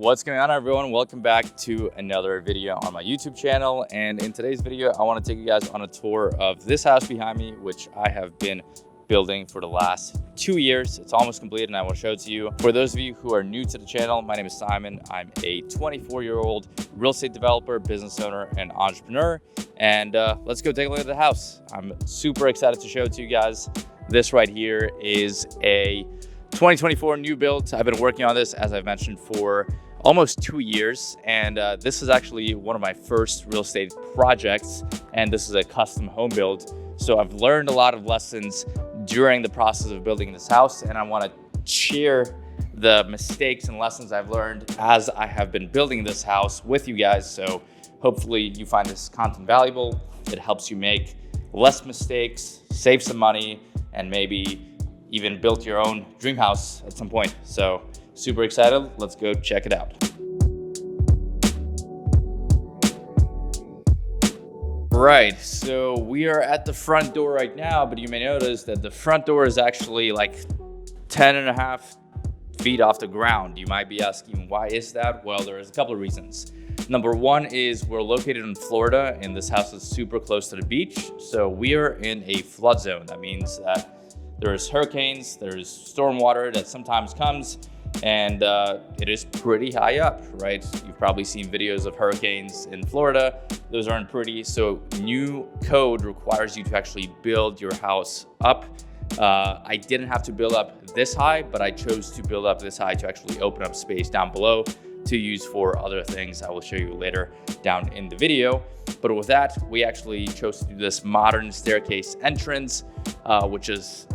What's going on, everyone? Welcome back to another video on my YouTube channel. And in today's video, I want to take you guys on a tour of this house behind me, which I have been building for the last 2 years. It's almost completed and I want to show it to you. For those of you who are new to the channel, my name is Simon. I'm a 24-year-old real estate developer, business owner, and entrepreneur. And let's go take a look at the house. I'm super excited to show it to you guys. This right here is a 2024 new build. I've been working on this, as I've mentioned, for almost 2 years, and this is actually one of my first real estate projects, and this is a custom home build. So I've learned a lot of lessons during the process of building this house, and I want to share the mistakes and lessons I've learned as I have been building this house with you guys. So hopefully you find this content valuable. It helps you make less mistakes, save some money, and maybe even build your own dream house at some point. So super excited. Let's go check it out. Right, so we are at the front door right now, but you may notice that the front door is actually like 10.5 feet off the ground. You might be asking, why is that? Well, there's a couple of reasons. Number one is we're located in Florida, and this house is super close to the beach. So we are in a flood zone. That means that there's hurricanes, there's storm water that sometimes comes, and it is pretty high up, right? You've probably seen videos of hurricanes in Florida. Those aren't pretty. So new code requires you to actually build your house up. I didn't have to build up this high, but I chose to build up this high to actually open up space down below to use for other things I will show you later down in the video. But with that, we actually chose to do this modern staircase entrance, which is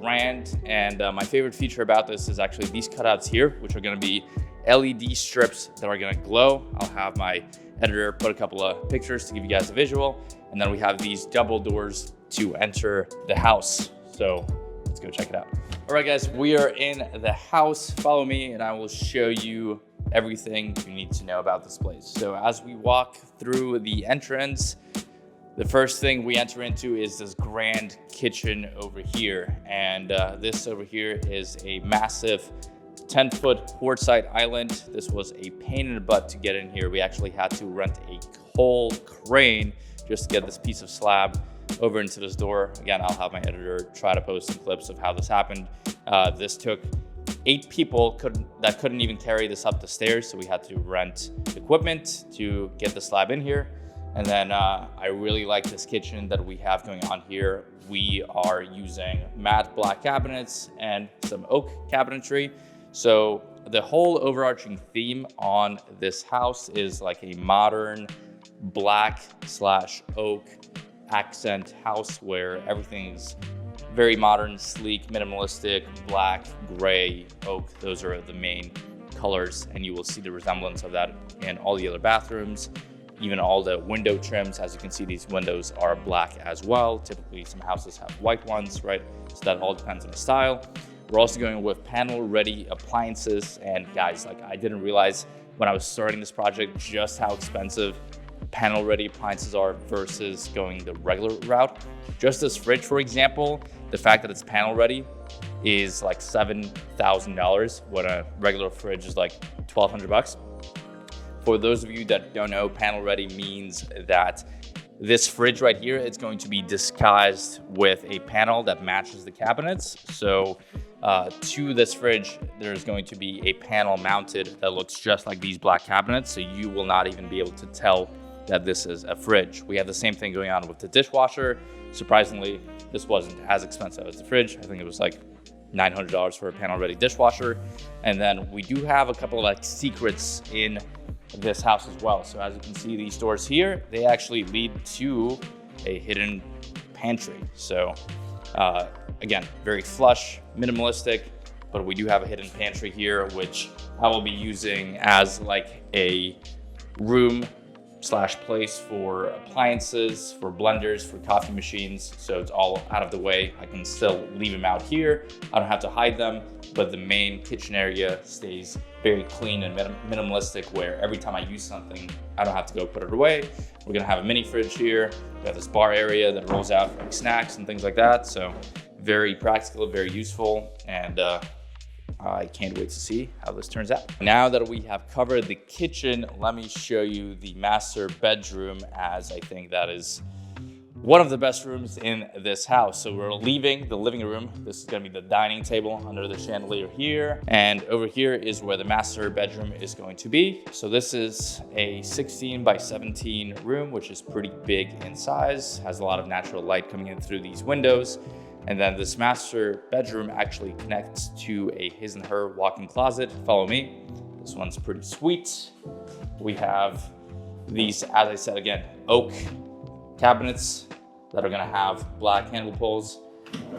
grand. And my favorite feature about this is actually these cutouts here, which are going to be LED strips that are going to glow. I'll have my editor put a couple of pictures to give you guys a visual. And then we have these double doors to enter the house. So let's go check it out. All right, guys, we are in the house. Follow me and I will show you everything you need to know about this place. So as we walk through the entrance, the first thing we enter into is this grand kitchen over here. And this over here is a massive 10-foot quartzite island. This was a pain in the butt to get in here. We actually had to rent a whole crane just to get this piece of slab over into this door. Again, I'll have my editor try to post some clips of how this happened. This took 8 people that couldn't even carry this up the stairs, so we had to rent equipment to get the slab in here. And then I really like this kitchen that we have going on here. We are using matte black cabinets and some oak cabinetry. So the whole overarching theme on this house is like a modern black/oak accent house where everything's very modern, sleek, minimalistic, black, gray, oak. Those are the main colors, and you will see the resemblance of that in all the other bathrooms. Even all the window trims, as you can see, these windows are black as well. Typically, some houses have white ones, right? So that all depends on the style. We're also going with panel-ready appliances. And guys, like, I didn't realize when I was starting this project just how expensive panel-ready appliances are versus going the regular route. Just this fridge, for example, the fact that it's panel-ready is like $7,000 when a regular fridge is like $1,200. For those of you that don't know, panel ready means that this fridge right here, it's going to be disguised with a panel that matches the cabinets. So to this fridge, there's going to be a panel mounted that looks just like these black cabinets. So you will not even be able to tell that this is a fridge. We have the same thing going on with the dishwasher. Surprisingly, this wasn't as expensive as the fridge. I think it was like $900 for a panel ready dishwasher. And then we do have a couple of like secrets in this house as well. So as you can see, these doors here, they actually lead to a hidden pantry. So again, very flush, minimalistic, but we do have a hidden pantry here, which I will be using as like a room/place for appliances, for blenders, for coffee machines. So it's all out of the way. I can still leave them out here. I don't have to hide them, but the main kitchen area stays very clean and minimalistic, where every time I use something, I don't have to go put it away. We're gonna have a mini fridge here. We have this bar area that rolls out for like snacks and things like that. So very practical, very useful, and I can't wait to see how this turns out. Now that we have covered the kitchen, let me show you the master bedroom, as I think that is one of the best rooms in this house. So we're leaving the living room. This is gonna be the dining table under the chandelier here. And over here is where the master bedroom is going to be. So this is a 16 by 17 room, which is pretty big in size, has a lot of natural light coming in through these windows. And then this master bedroom actually connects to a his and her walk-in closet. Follow me. This one's pretty sweet. We have these, as I said again, oak cabinets that are gonna have black handle pulls.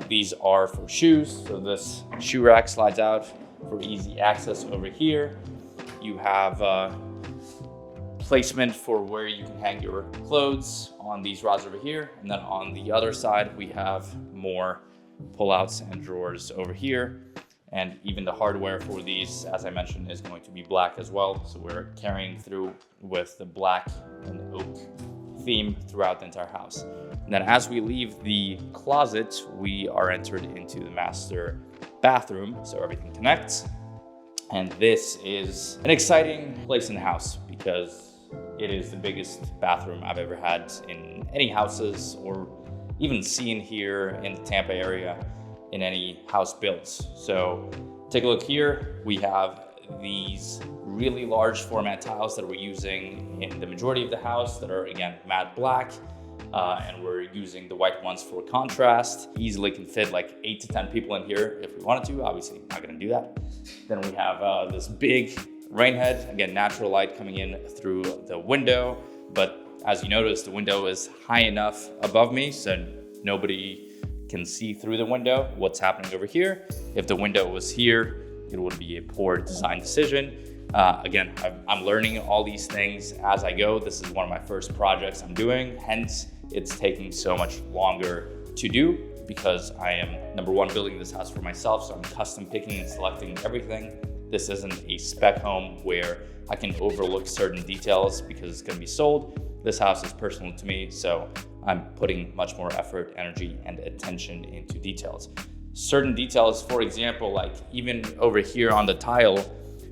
These are for shoes. So this shoe rack slides out for easy access over here. You have placement for where you can hang your clothes on these rods over here. And then on the other side, we have more pullouts and drawers over here. And even the hardware for these, as I mentioned, is going to be black as well. So we're carrying through with the black and oak theme throughout the entire house. And then as we leave the closet, we are entered into the master bathroom. So everything connects. And this is an exciting place in the house because it is the biggest bathroom I've ever had in any houses or even seen here in the Tampa area in any house built. So take a look here. We have these really large format tiles that we're using in the majority of the house that are, again, matte black. And we're using the white ones for contrast. Easily can fit like 8 to 10 people in here if we wanted to. Obviously, not gonna do that. Then we have this big rain head. Again, natural light coming in through the window. But as you notice, the window is high enough above me so nobody can see through the window what's happening over here. If the window was here, it would be a poor design decision. Again, I'm learning all these things as I go. This is one of my first projects I'm doing, hence it's taking so much longer to do because I am, number one, building this house for myself, so I'm custom picking and selecting everything. This isn't a spec home where I can overlook certain details because it's gonna be sold. This house is personal to me, so I'm putting much more effort, energy, and attention into details. Certain details, for example, like even over here on the tile,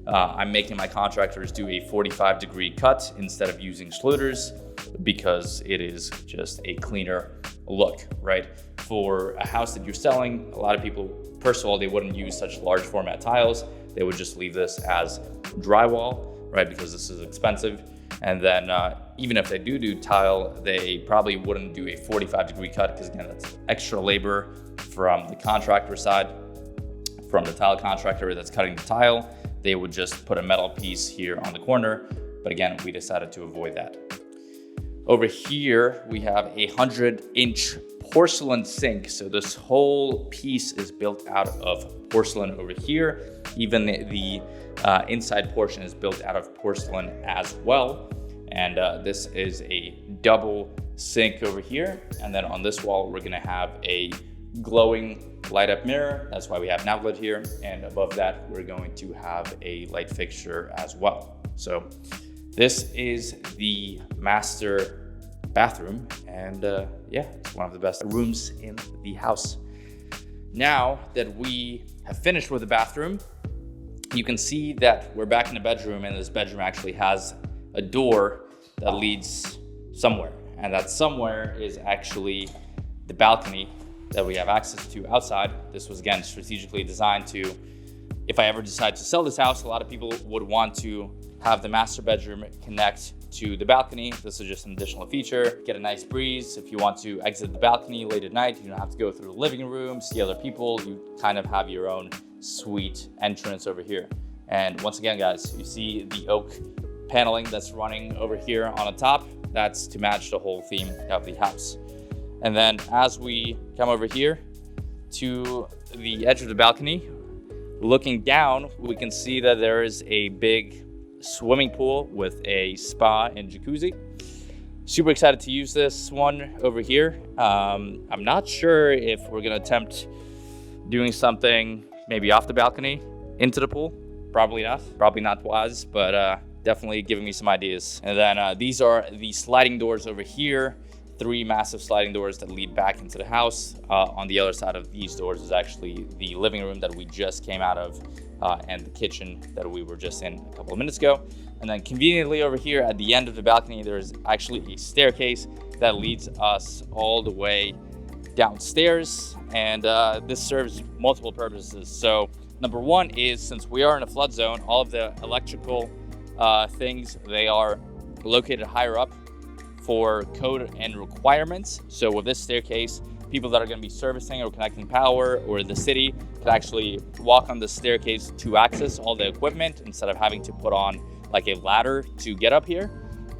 I'm making my contractors do a 45-degree cut instead of using Schluter's because it is just a cleaner look, right? For a house that you're selling, a lot of people, first of all, they wouldn't use such large format tiles. They would just leave this as drywall, right? Because this is expensive. And then even if they do tile, they probably wouldn't do a 45-degree cut because again, that's extra labor from the contractor side, from the tile contractor that's cutting the tile. They would just put a metal piece here on the corner. But again, we decided to avoid that. Over here, we have a 100-inch porcelain sink. So this whole piece is built out of porcelain over here. Even the inside portion is built out of porcelain as well. And this is a double sink over here. And then on this wall, we're gonna have a glowing light up mirror. That's why we have an outlet here. And above that, we're going to have a light fixture as well. So this is the master bathroom. And yeah, it's one of the best rooms in the house. Now that we have finished with the bathroom, you can see that we're back in the bedroom, and this bedroom actually has a door that leads somewhere. And that somewhere is actually the balcony that we have access to outside. This was, again, strategically designed to, if I ever decide to sell this house, a lot of people would want to have the master bedroom connect to the balcony. This is just an additional feature. Get a nice breeze. If you want to exit the balcony late at night, you don't have to go through the living room, see other people. You kind of have your own sweet entrance over here. And once again, guys, you see the oak paneling that's running over here on the top. That's to match the whole theme of the house. And then as we come over here to the edge of the balcony, looking down, we can see that there is a big swimming pool with a spa and jacuzzi. Super excited to use this one over here. I'm not sure if we're gonna attempt doing something maybe off the balcony into the pool. Probably not wise, but definitely giving me some ideas. And then these are the sliding doors over here. 3 massive sliding doors that lead back into the house. On the other side of these doors is actually the living room that we just came out of, and the kitchen that we were just in a couple of minutes ago. And then conveniently over here at the end of the balcony, there's actually a staircase that leads us all the way downstairs. And this serves multiple purposes. So number one is, since we are in a flood zone, all of the electrical things, they are located higher up for code and requirements. So with this staircase, people that are going to be servicing or connecting power, or the city, could actually walk on the staircase to access all the equipment instead of having to put on like a ladder to get up here.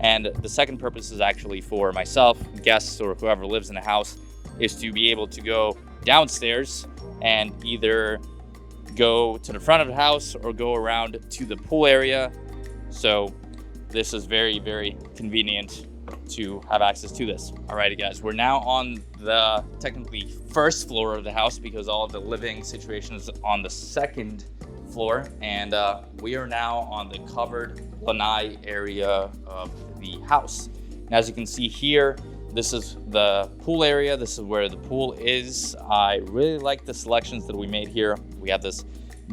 And the second purpose is actually for myself, guests, or whoever lives in the house, is to be able to go downstairs and either go to the front of the house or go around to the pool area. So this is very, very convenient to have access to this. Alrighty guys, we're now on the technically first floor of the house because all of the living situation is on the second floor, and we are now on the covered lanai area of the house. And as you can see here, this is the pool area. This is where the pool is. I really like the selections that we made here. We have this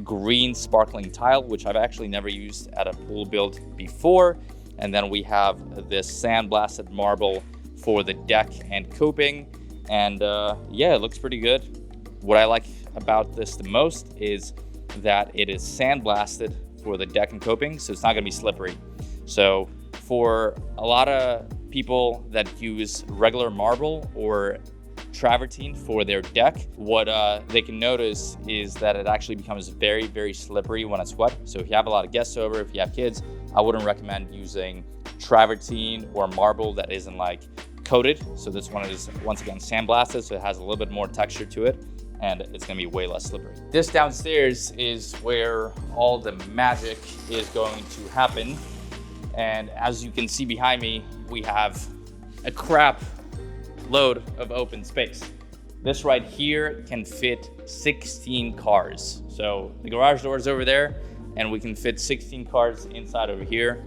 green sparkling tile, which I've actually never used at a pool build before. And then we have this sandblasted marble for the deck and coping. And yeah, it looks pretty good. What I like about this the most is that it is sandblasted for the deck and coping, so it's not gonna be slippery. So for a lot of people that use regular marble or travertine for their deck, what they can notice is that it actually becomes very, very slippery when it's wet. So if you have a lot of guests over, if you have kids, I wouldn't recommend using travertine or marble that isn't like coated. So this one is once again sandblasted, so it has a little bit more texture to it, and it's gonna be way less slippery. This downstairs is where all the magic is going to happen. And as you can see behind me, we have a crap load of open space. This right here can fit 16 cars. So the garage door is over there, and we can fit 16 cars inside over here.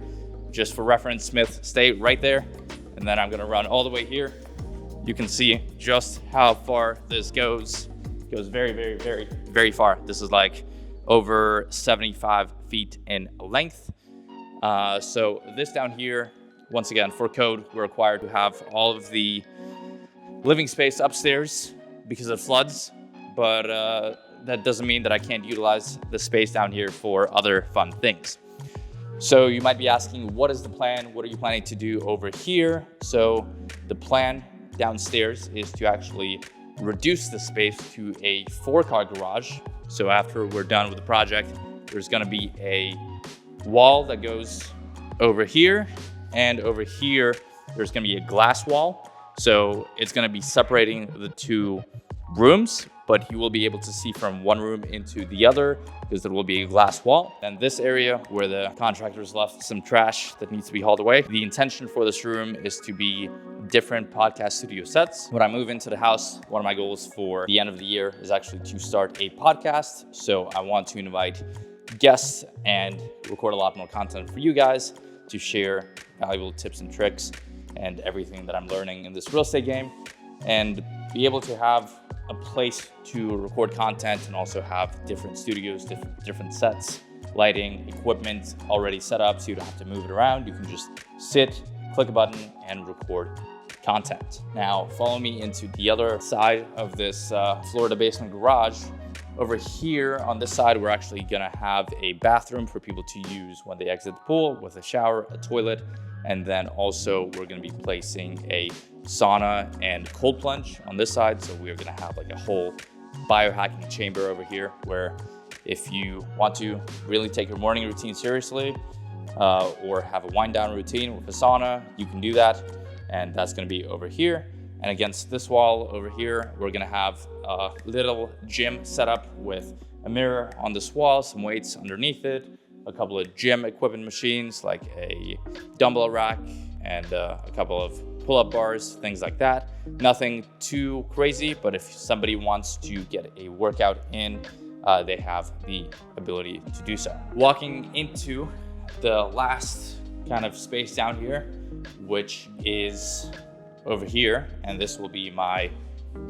Just for reference, Smith, stay right there. And then I'm gonna run all the way here. You can see just how far this goes. It goes very, very, very, very far. This is like over 75 feet in length. So this down here, once again, for code, we're required to have all of the living space upstairs because of floods, but that doesn't mean that I can't utilize the space down here for other fun things. So you might be asking, what is the plan? What are you planning to do over here? So the plan downstairs is to actually reduce the space to a 4-car garage. So after we're done with the project, there's gonna be a wall that goes over here, and over here, there's gonna be a glass wall. So it's gonna be separating the 2 rooms, but you will be able to see from one room into the other because there will be a glass wall. And this area where the contractors left some trash that needs to be hauled away, the intention for this room is to be different podcast studio sets. When I move into the house, one of my goals for the end of the year is actually to start a podcast. So I want to invite guests and record a lot more content for you guys to share valuable tips and tricks and everything that I'm learning in this real estate game, and be able to have a place to record content and also have different studios, different sets, lighting, equipment already set up so you don't have to move it around. You can just sit, click a button, and record content. Now, follow me into the other side of this Florida basement garage. Over here on this side, we're actually gonna have a bathroom for people to use when they exit the pool, with a shower, a toilet, and then also we're gonna be placing a sauna and cold plunge on this side. So we're gonna have like a whole biohacking chamber over here where if you want to really take your morning routine seriously or have a wind down routine with a sauna, you can do that. And that's gonna be over here. And against this wall over here, we're gonna have a little gym set up with a mirror on this wall, some weights underneath it, a couple of gym equipment machines like a dumbbell rack and a couple of pull-up bars, things like that. Nothing too crazy, but if somebody wants to get a workout in, they have the ability to do so. Walking into the last kind of space down here, which is over here, and this will be my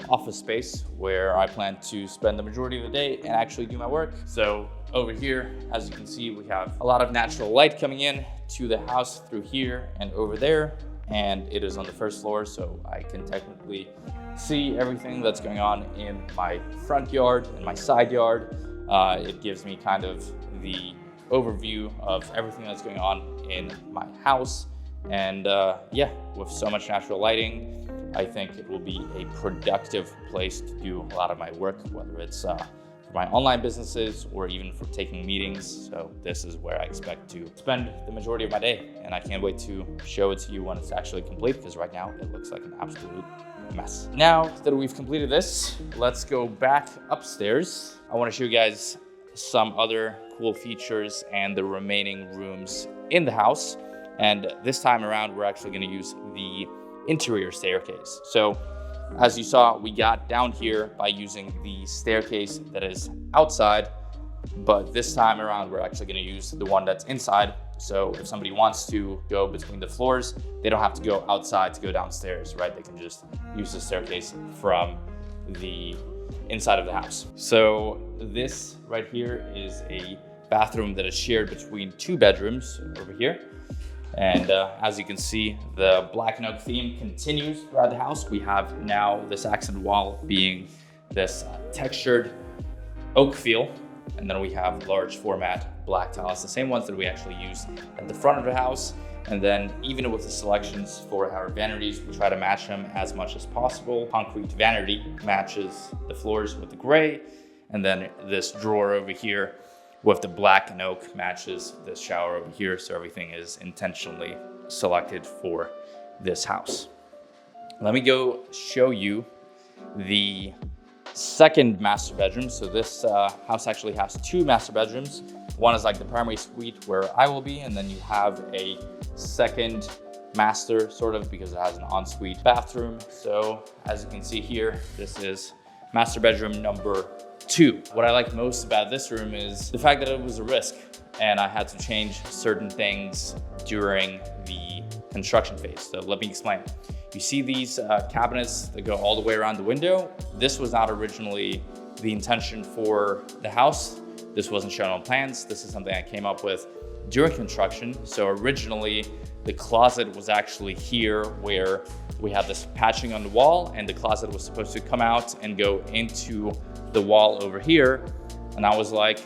office space where I plan to spend the majority of the day and actually do my work. So over here, as you can see, we have a lot of natural light coming in to the house through here and over there, and it is on the first floor, so I can technically see everything that's going on in my front yard and my side yard. It gives me kind of the overview of everything that's going on in my house. And yeah, with so much natural lighting, I think it will be a productive place to do a lot of my work, whether it's for my online businesses or even for taking meetings. So this is where I expect to spend the majority of my day. And I can't wait to show it to you when it's actually complete, because right now it looks like an absolute mess. Now that we've completed this, let's go back upstairs. I want to show you guys some other cool features and the remaining rooms in the house. And this time around, we're actually going to use the interior staircase. So as you saw, we got down here by using the staircase that is outside, but this time around, we're actually going to use the one that's inside. So if somebody wants to go between the floors, they don't have to go outside to go downstairs, right? They can just use the staircase from the inside of the house. So this right here is a bathroom that is shared between two bedrooms over here. And as you can see, the black and oak theme continues throughout the house. We have now this accent wall being this textured oak feel. And then we have large format black tiles, the same ones that we actually use at the front of the house. And then even with the selections for our vanities, we try to match them as much as possible. Concrete vanity matches the floors with the gray. And then this drawer over here with the black and oak matches this shower over here. So everything is intentionally selected for this house. Let me go show you the second master bedroom. So this house actually has two master bedrooms. One is like the primary suite where I will be, and then you have a second master sort of because it has an ensuite bathroom. So as you can see here, this is master bedroom number 2. What I like most about this room is the fact that it was a risk and I had to change certain things during the construction phase. So let me explain. You see these cabinets that go all the way around the window. This was not originally the intention for the house. This wasn't shown on plans. This is something I came up with during construction. So originally the closet was actually here where we had this patching on the wall, and the closet was supposed to come out and go into the wall over here. And I was like,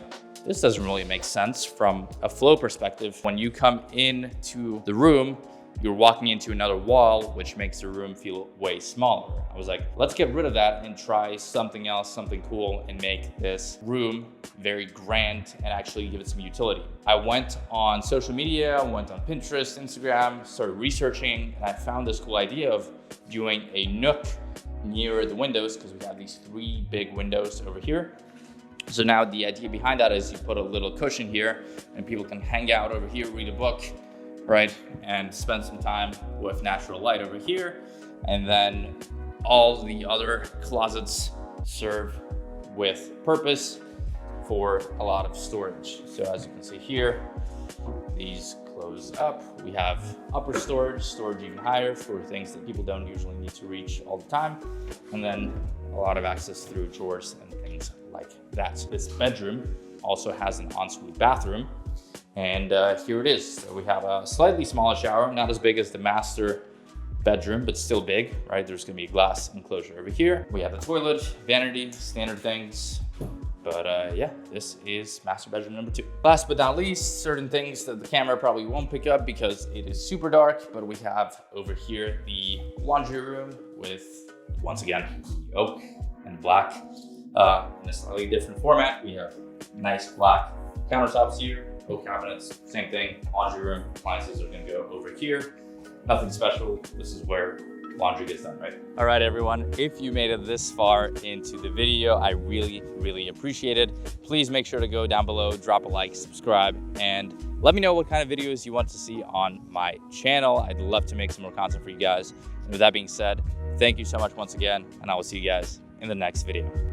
this doesn't really make sense from a flow perspective. When you come into the room, you're walking into another wall, which makes the room feel way smaller. I was like, let's get rid of that and try something else, something cool, and make this room very grand and actually give it some utility. I went on social media, went on Pinterest, Instagram, started researching, and I found this cool idea of doing a nook near the windows, because we have these 3 big windows over here. So now the idea behind that is you put a little cushion here and people can hang out over here, read a book, right? And spend some time with natural light over here. And then all the other closets serve with purpose for a lot of storage. So as you can see here, these close up. We have upper storage even higher for things that people don't usually need to reach all the time. And then a lot of access through drawers and things like that. This bedroom also has an ensuite bathroom. And here it is. So we have a slightly smaller shower, not as big as the master bedroom, but still big, right? There's gonna be a glass enclosure over here. We have the toilet, vanity, standard things. But yeah, this is master bedroom number 2. Last but not least, certain things that the camera probably won't pick up because it is super dark, but we have over here the laundry room with, once again, oak and black in a slightly different format. We have nice black countertops here, oak cabinets, same thing. Laundry room, appliances are gonna go over here. Nothing special. This is where laundry gets done, right? All right, everyone. If you made it this far into the video, I really appreciate it. Please make sure to go down below, drop a like, subscribe, and let me know what kind of videos you want to see on my channel. I'd love to make some more content for you guys. And with that being said, thank you so much once again, and I will see you guys in the next video.